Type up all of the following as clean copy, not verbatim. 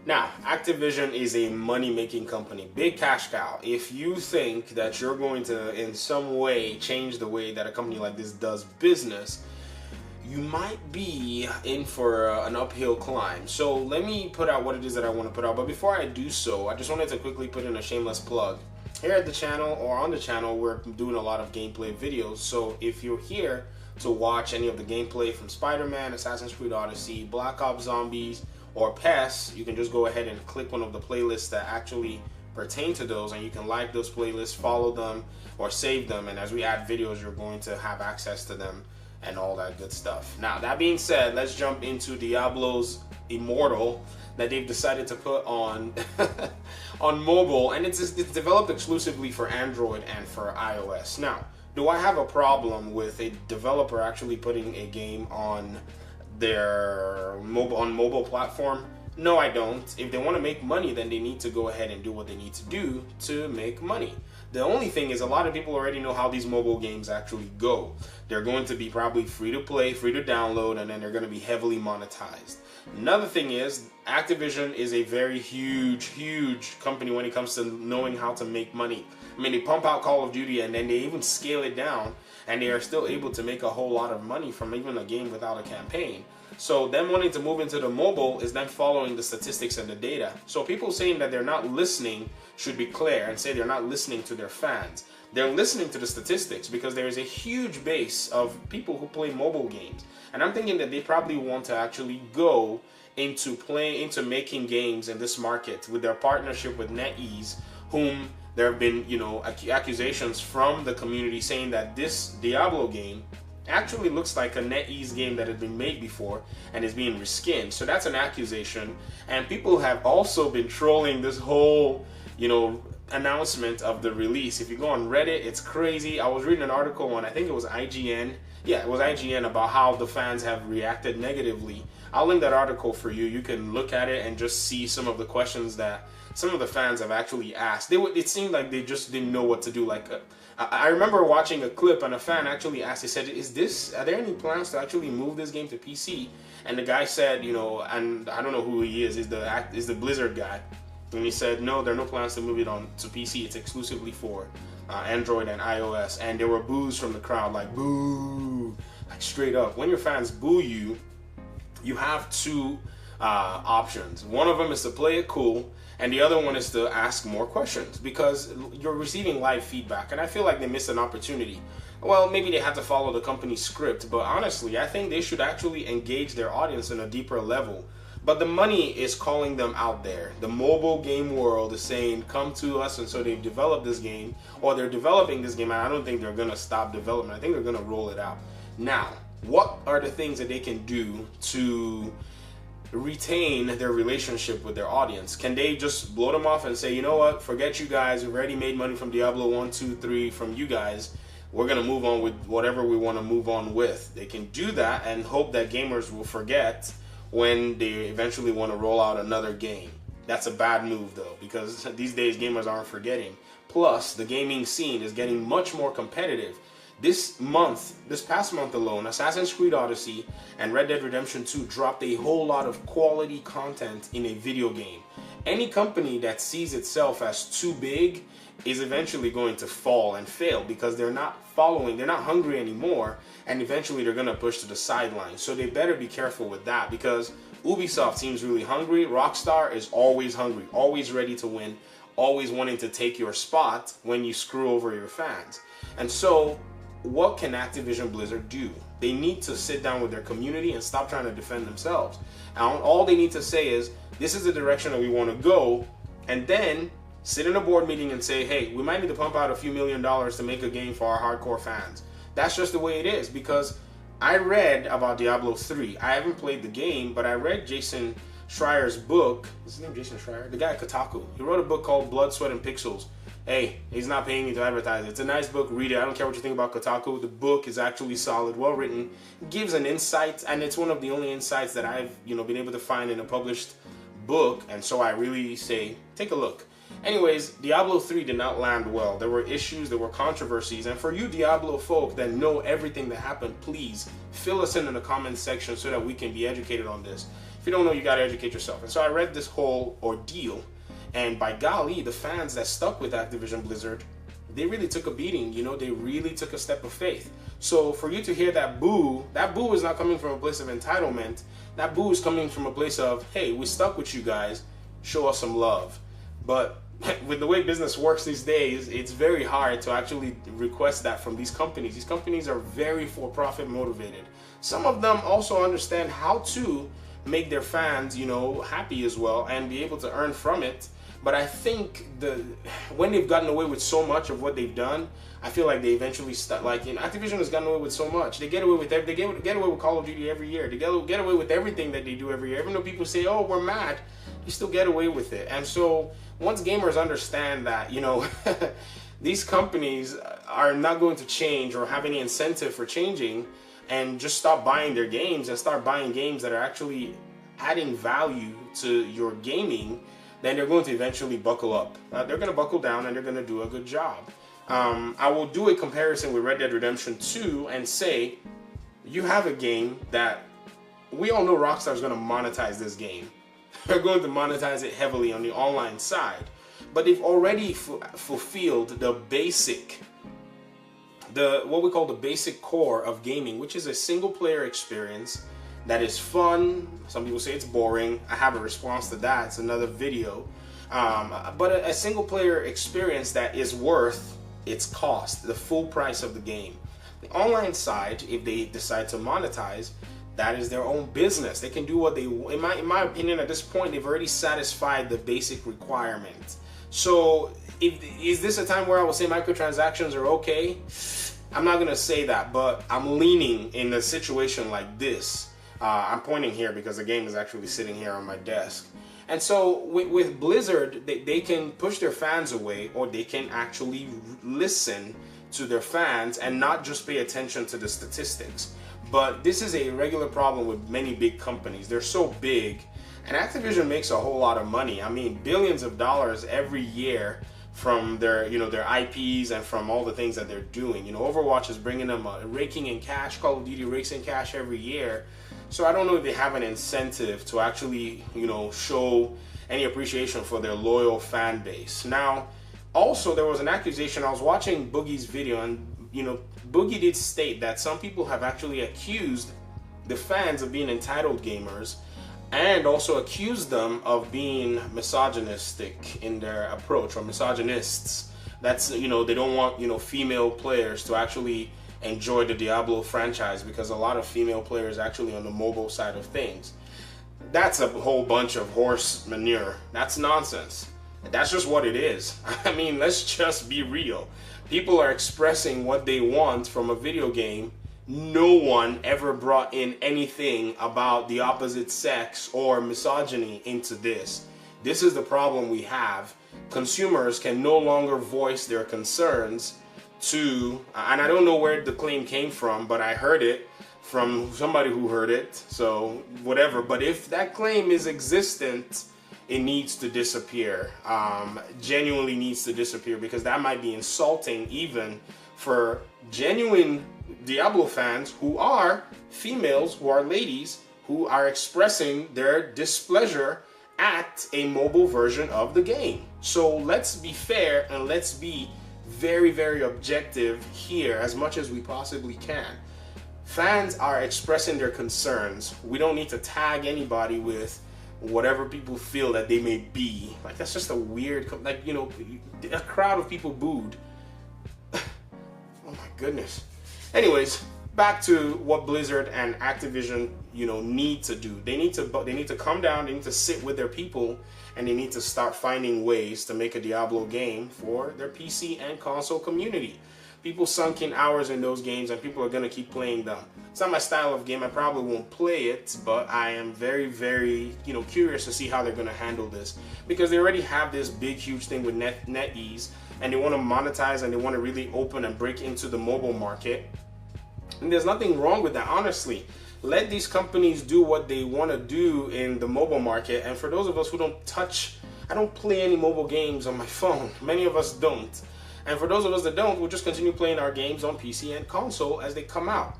Now, Activision is a money-making company, big cash cow. If you think that you're going to, in some way, change the way that a company like this does business, you might be in for an uphill climb. So let me put out what it is that I want to put out. But before I do so, I just wanted to quickly put in a shameless plug. Here at the channel, or on the channel, we're doing a lot of gameplay videos. So if you're here to watch any of the gameplay from Spider-Man, Assassin's Creed Odyssey, Black Ops Zombies, or PES, you can just go ahead and click one of the playlists that actually pertain to those, and you can like those playlists, follow them, or save them, and as we add videos, you're going to have access to them and all that good stuff. Now, that being said, let's jump into Diablo's Immortal that they've decided to put on on mobile, and it's developed exclusively for Android and for iOS. Now, do I have a problem with a developer actually putting a game on their mobile platform? No, I don't. If they want to make money, then they need to go ahead and do what they need to do to make money. The only thing is, a lot of people already know how these mobile games actually go. They're going to be probably free to play, free to download, and then they're going to be heavily monetized. Another thing is, Activision is a very huge company when it comes to knowing how to make money. I mean, they pump out Call of Duty and then they even scale it down, and they are still able to make a whole lot of money from even a game without a campaign. So them wanting to move into the mobile is them following the statistics and the data. So people saying that they're not listening should be clear and say they're not listening to their fans. They're listening to the statistics because there is a huge base of people who play mobile games. And I'm thinking that they probably want to actually go into making games in this market with their partnership with NetEase, whom there have been, accusations from the community saying that this Diablo game actually looks like a NetEase game that had been made before and is being reskinned. So that's an accusation. And people have also been trolling this whole, announcement of the release. If you go on Reddit, it's crazy. I was reading an article on, I think it was IGN. Yeah, it was IGN, about how the fans have reacted negatively. I'll link that article for you. You can look at it and just see some of the questions that some of the fans have actually asked. It seemed like they just didn't know what to do. I remember watching a clip and a fan actually asked, he said, are there any plans to actually move this game to PC? And the guy said, and I don't know who he is the Blizzard guy. And he said, no, there are no plans to move it on to PC. It's exclusively for Android and iOS. And there were boos from the crowd, like, boo, like straight up. When your fans boo you, you have two options. One of them is to play it cool, and the other one is to ask more questions, because you're receiving live feedback, and I feel like they missed an opportunity. Well, maybe they had to follow the company's script, but honestly, I think they should actually engage their audience on a deeper level. But the money is calling them out there. The mobile game world is saying, come to us, and so they've developed this game, or they're developing this game, and I don't think they're going to stop development. I think they're going to roll it out. Now, what are the things that they can do to retain their relationship with their audience? Can they just blow them off and say, you know what, forget you guys, we've already made money from Diablo 1, 2, 3 from you guys, we're going to move on with whatever we want to move on with? They can do that and hope that gamers will forget when they eventually want to roll out another game. That's a bad move though, because these days gamers aren't forgetting. Plus, the gaming scene is getting much more competitive. This past month alone, Assassin's Creed Odyssey and Red Dead Redemption 2 dropped a whole lot of quality content in a video game. Any company that sees itself as too big is eventually going to fall and fail, because they're not hungry anymore, and eventually they're going to push to the sidelines. So they better be careful with that, because Ubisoft seems really hungry. Rockstar is always hungry, always ready to win, always wanting to take your spot when you screw over your fans. And so, what can Activision Blizzard do? They need to sit down with their community and stop trying to defend themselves. And all they need to say is, this is the direction that we want to go, and then sit in a board meeting and say, hey, we might need to pump out a few $1 million to make a game for our hardcore fans. That's just the way it is, because I read about Diablo 3. I haven't played the game, but I read Jason Schreier's book. Is his name Jason Schreier? The guy at Kotaku. He wrote a book called Blood, Sweat, and Pixels. Hey, he's not paying me to advertise it. It's a nice book. Read it. I don't care what you think about Kotaku. The book is actually solid, well written, gives an insight, and it's one of the only insights that I've been able to find in a published book. And so I really say, take a look. Anyways, Diablo 3 did not land well. There were issues, there were controversies, and for you Diablo folk that know everything that happened, please fill us in the comment section so that we can be educated on this. If you don't know, you got to educate yourself. And so I read this whole ordeal, and by golly, the fans that stuck with Activision Blizzard, they really took a beating. You know, they really took a step of faith. So for you to hear that boo is not coming from a place of entitlement. That boo is coming from a place of, hey, we stuck with you guys, show us some love. But with the way business works these days, it's very hard to actually request that from these companies. These companies are very for-profit motivated. Some of them also understand how to make their fans, you know, happy as well and be able to earn from it. But I think when they've gotten away with so much of what they've done, I feel like they eventually start. Like, you know, Activision has gotten away with so much. They get away with get away with Call of Duty every year. They get away with everything that they do every year. Even though people say, "Oh, we're mad," you still get away with it. And so once gamers understand that, you know, these companies are not going to change or have any incentive for changing, and just stop buying their games and start buying games that are actually adding value to your gaming, then they're going to eventually buckle up. They're going to buckle down and they're going to do a good job. I will do a comparison with Red Dead Redemption 2 and say, you have a game that we all know Rockstar is going to monetize this game. They're going to monetize it heavily on the online side. But they've already fulfilled the basic, what we call the basic core of gaming, which is a single player experience that is fun. Some people say it's boring. I have a response to that. It's another video. But a single player experience that is worth its cost, the full price of the game. The online side, if they decide to monetize, that is their own business. They can do what they, in my opinion, at this point, they've already satisfied the basic requirements. So is this a time where I will say microtransactions are okay? I'm not gonna say that, but I'm leaning in a situation like this. I'm pointing here because the game is actually sitting here on my desk. And so with Blizzard, they can push their fans away, or they can actually listen to their fans and not just pay attention to the statistics. But this is a regular problem with many big companies. They're so big, and Activision makes a whole lot of money. I mean, billions of dollars every year from their, you know, their IPs and from all the things that they're doing. You know, Overwatch is bringing them raking in cash. Call of Duty rakes in cash every year. So I don't know if they have an incentive to actually, you know, show any appreciation for their loyal fan base. Now, also there was an accusation. I was watching Boogie's video, and you know, Boogie did state that some people have actually accused the fans of being entitled gamers, and also accused them of being misogynistic in their approach, or misogynists. That's, you know, they don't want, you know, female players to actually enjoy the Diablo franchise because a lot of female players actually on the mobile side of things. That's a whole bunch of horse manure. That's nonsense. That's just what it is. I mean, let's just be real. People are expressing what they want from a video game. No one ever brought in anything about the opposite sex or misogyny into this. This is the problem we have. Consumers can no longer voice their concerns to, and I don't know where the claim came from, but I heard it from somebody who heard it, so whatever. But if that claim is existent, it needs to disappear. Genuinely needs to disappear, because that might be insulting even for genuine Diablo fans who are females, who are ladies, who are expressing their displeasure at a mobile version of the game. So let's be fair and let's be very, very objective here as much as we possibly can. Fans are expressing their concerns. We don't need to tag anybody with whatever people feel that they may be. Like, that's just a weird, like, you know, a crowd of people booed. Oh my goodness. Anyways, back to what Blizzard and Activision, you know, need to do. They need to come down, they need to sit with their people, and they need to start finding ways to make a Diablo game for their PC and console community. People sunk in hours in those games, and people are going to keep playing them. It's not my style of game. I probably won't play it, but I am very, very, you know, curious to see how they're going to handle this, because they already have this big, huge thing with NetEase, and they want to monetize, and they want to really open and break into the mobile market. And there's nothing wrong with that, honestly. Let these companies do what they want to do in the mobile market. And for those of us who don't I don't play any mobile games on my phone. Many of us don't. And for those of us that don't, we'll just continue playing our games on PC and console as they come out.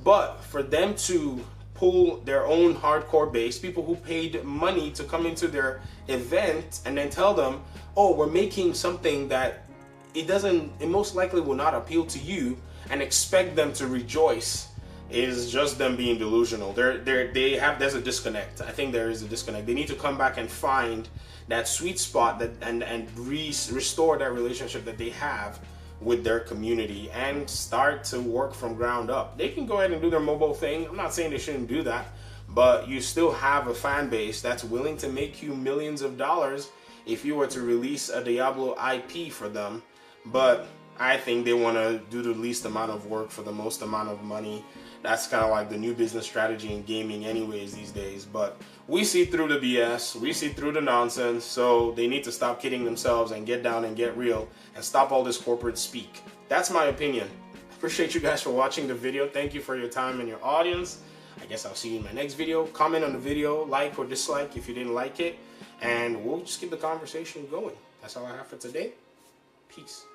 But for them to pull their own hardcore base, people who paid money to come into their event, and then tell them, oh, we're making something that it most likely will not appeal to you, and expect them to rejoice, is just them being delusional. There's a disconnect. I think there is a disconnect. They need to come back and find that sweet spot and restore that relationship that they have with their community and start to work from ground up. They can go ahead and do their mobile thing. I'm not saying they shouldn't do that, but you still have a fan base that's willing to make you millions of dollars if you were to release a Diablo IP for them. But I think they want to do the least amount of work for the most amount of money. That's kind of like the new business strategy in gaming anyways these days. But we see through the BS, we see through the nonsense, so they need to stop kidding themselves and get down and get real and stop all this corporate speak. That's my opinion. I appreciate you guys for watching the video. Thank you for your time and your audience. I guess I'll see you in my next video. Comment on the video, like or dislike if you didn't like it, and we'll just keep the conversation going. That's all I have for today. Peace.